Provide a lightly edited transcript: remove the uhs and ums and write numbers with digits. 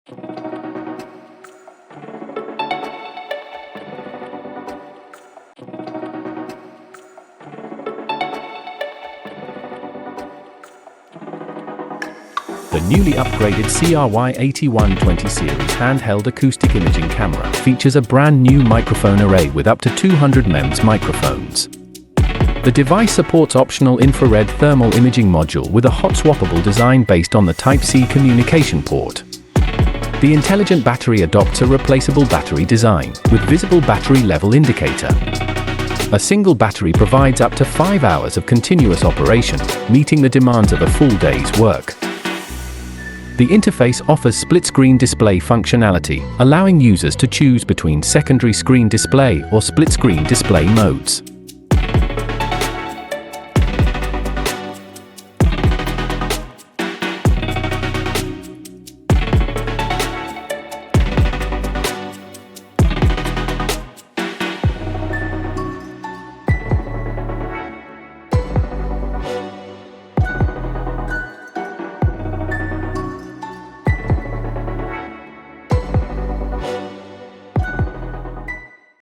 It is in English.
The newly upgraded CRY8120 series handheld acoustic imaging camera features a brand new microphone array with up to 200 MEMS microphones. The device supports optional infrared thermal imaging module with a hot swappable design based on the Type-C communication port. The intelligent battery adopts a replaceable battery design with visible battery level indicator. A single battery provides up to 5 hours of continuous operation, meeting the demands of a full day's work. The interface offers split-screen display functionality, allowing users to choose between secondary screen display or split-screen display modes.